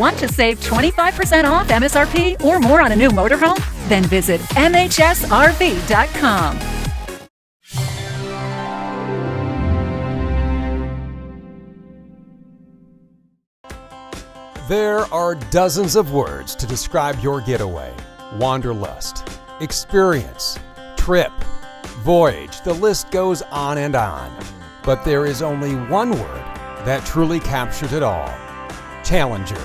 Want to save 25% off MSRP or more on a new motorhome? Then visit MHSRV.com. There are dozens of words to describe your getaway. Wanderlust, experience, trip, voyage, the list goes on and on. But there is only one word that truly captures it all. Challenger.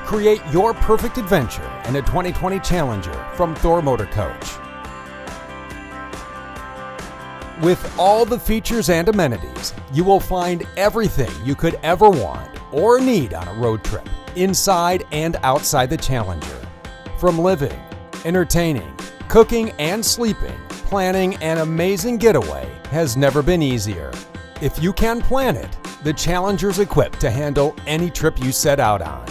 Create your perfect adventure in a 2020 Challenger from Thor Motor Coach. With all the features and amenities, you will find everything you could ever want or need on a road trip, inside and outside the Challenger. From living, entertaining, cooking and sleeping, planning an amazing getaway has never been easier. If you can plan it, the Challenger's equipped to handle any trip you set out on.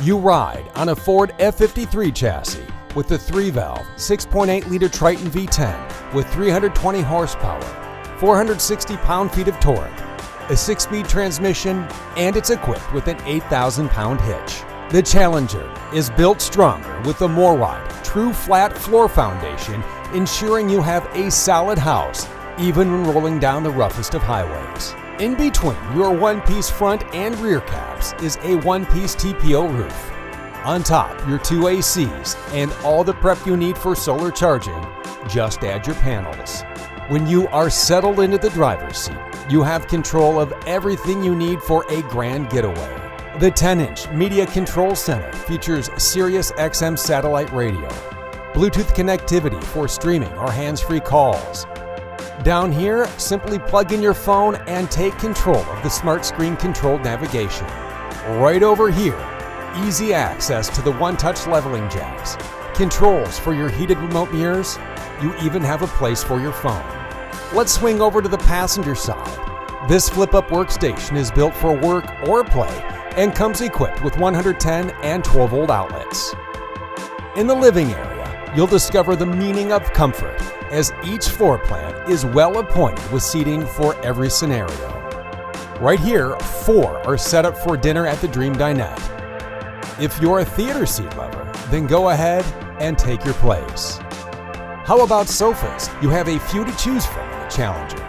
You ride on a Ford F53 chassis with the 3-valve, 6.8-liter Triton V10 with 320 horsepower, 460 pound-feet of torque, a 6-speed transmission, and it's equipped with an 8,000-pound hitch. The Challenger is built stronger with a MORROD true flat floor foundation, ensuring you have a solid house even when rolling down the roughest of highways. In between your one-piece front and rear caps is a one-piece TPO roof. On top, your 2 ACs and all the prep you need for solar charging. Just add your panels. When you are settled into the driver's seat, you have control of everything you need for a grand getaway. The 10-inch Media Control Center features Sirius XM satellite radio, Bluetooth connectivity for streaming or hands-free calls. Down here, simply plug in your phone and take control of the smart screen controlled navigation. Right over here, easy access to the one-touch leveling jacks, controls for your heated remote mirrors. You even have a place for your phone. Let's swing over to the passenger side. This flip-up workstation is built for work or play and comes equipped with 110 and 12-volt outlets. In the living area, you'll discover the meaning of comfort, as each floor plan is well appointed with seating for every scenario. Right here, 4 are set up for dinner at the Dream Dinette. If you're a theater seat lover, then go ahead and take your place. How about sofas? You have a few to choose from in the Challenger,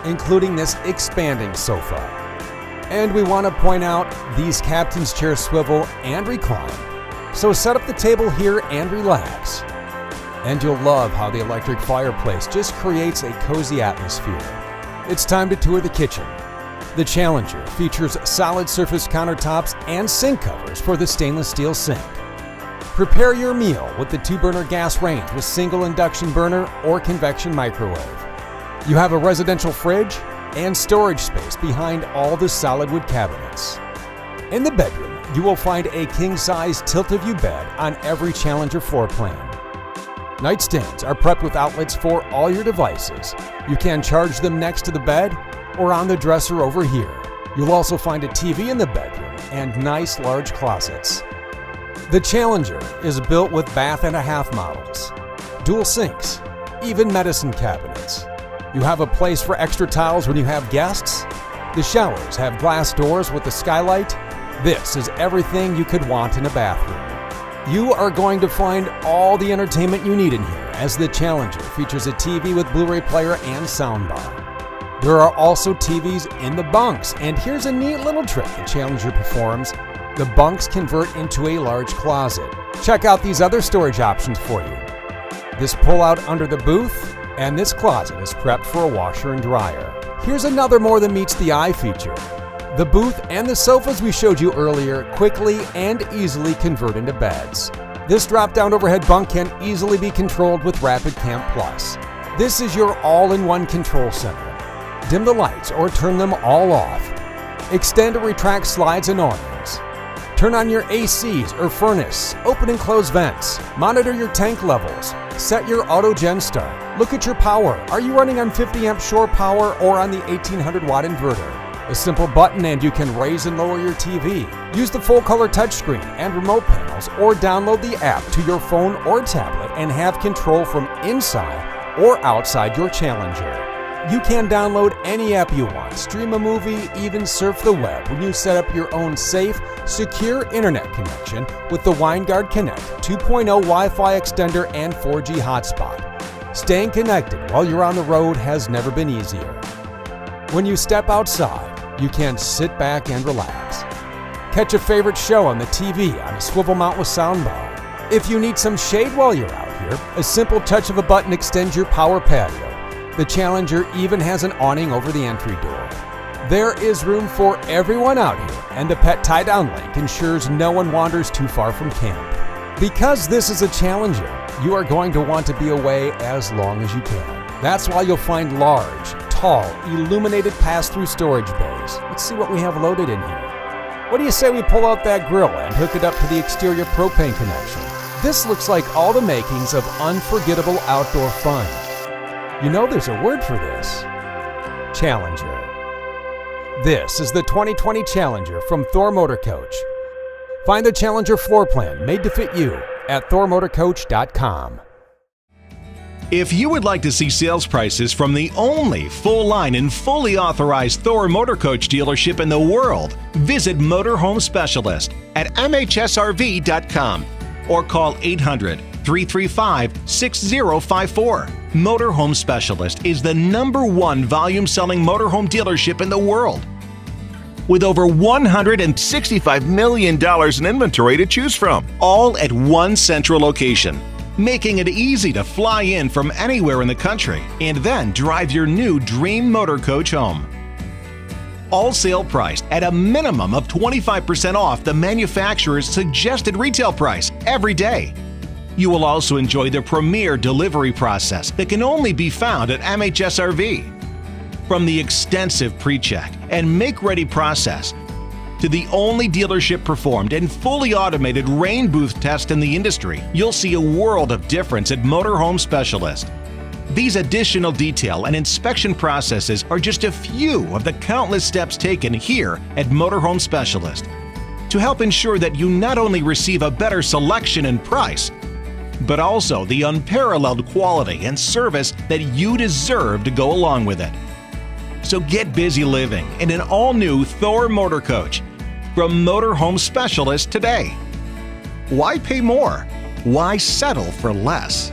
including this expanding sofa. And we want to point out these captain's chairs swivel and recline, so set up the table here and relax. And you'll love how the electric fireplace just creates a cozy atmosphere. It's time to tour the kitchen. The Challenger features solid surface countertops and sink covers for the stainless steel sink. Prepare your meal with the 2-burner gas range with single induction burner or convection microwave. You have a residential fridge and storage space behind all the solid wood cabinets. In the bedroom, you will find a king-size tilt-a-view bed on every Challenger floor plan. Nightstands are prepped with outlets for all your devices. You can charge them next to the bed or on the dresser over here. You'll also find a TV in the bedroom and nice large closets. The Challenger is built with bath and a half models, dual sinks, even medicine cabinets. You have a place for extra towels when you have guests. The showers have glass doors with a skylight. This is everything you could want in a bathroom. You are going to find all the entertainment you need in here, as the Challenger features a TV with Blu-ray player and soundbar. There are also TVs in the bunks, and here's a neat little trick the Challenger performs. The bunks convert into a large closet. Check out these other storage options for you. This pull-out under the booth, and this closet is prepped for a washer and dryer. Here's another more than meets the eye feature. The booth and the sofas we showed you earlier quickly and easily convert into beds. This drop-down overhead bunk can easily be controlled with Rapid Camp Plus. This is your all-in-one control center. Dim the lights or turn them all off. Extend or retract slides and awnings. Turn on your ACs or furnace. Open and close vents. Monitor your tank levels. Set your auto gen start. Look at your power. Are you running on 50 amp shore power or on the 1800 watt inverter? A simple button and you can raise and lower your TV. Use the full color touchscreen and remote panels, or download the app to your phone or tablet and have control from inside or outside your Challenger. You can download any app you want, stream a movie, even surf the web when you set up your own safe, secure internet connection with the WineGuard Connect 2.0 Wi-Fi extender and 4G hotspot. Staying connected while you're on the road has never been easier. When you step outside, you can sit back and relax. Catch a favorite show on the TV on a swivel mount with soundbar. If you need some shade while you're out here, a simple touch of a button extends your power patio. The Challenger even has an awning over the entry door. There is room for everyone out here, and the pet tie-down link ensures no one wanders too far from camp. Because this is a Challenger, you are going to want to be away as long as you can. That's why you'll find large, tall, illuminated pass-through storage bays. Let's see what we have loaded in here. What do you say we pull out that grill and hook it up to the exterior propane connection? This looks like all the makings of unforgettable outdoor fun. You know there's a word for this. Challenger. This is the 2020 Challenger from Thor Motor Coach. Find the Challenger floor plan made to fit you at thormotorcoach.com. If you would like to see sales prices from the only full-line and fully authorized Thor Motor Coach dealership in the world, visit Motorhome Specialist at mhsrv.com or call 800-335-6054. Motorhome Specialist is the #1 volume-selling motorhome dealership in the world, with over $165 million in inventory to choose from, all at one central location, making it easy to fly in from anywhere in the country and then drive your new dream motor coach home. All sale priced at a minimum of 25% off the manufacturer's suggested retail price every day. You will also enjoy the premier delivery process that can only be found at MHSRV. From the extensive pre-check and make-ready process to the only dealership performed and fully automated rain booth test in the industry, you'll see a world of difference at Motorhome Specialist. These additional detail and inspection processes are just a few of the countless steps taken here at Motorhome Specialist to help ensure that you not only receive a better selection and price, but also the unparalleled quality and service that you deserve to go along with it. So get busy living in an all-new Thor Motor Coach from Motorhome Specialist today. Why pay more? Why settle for less?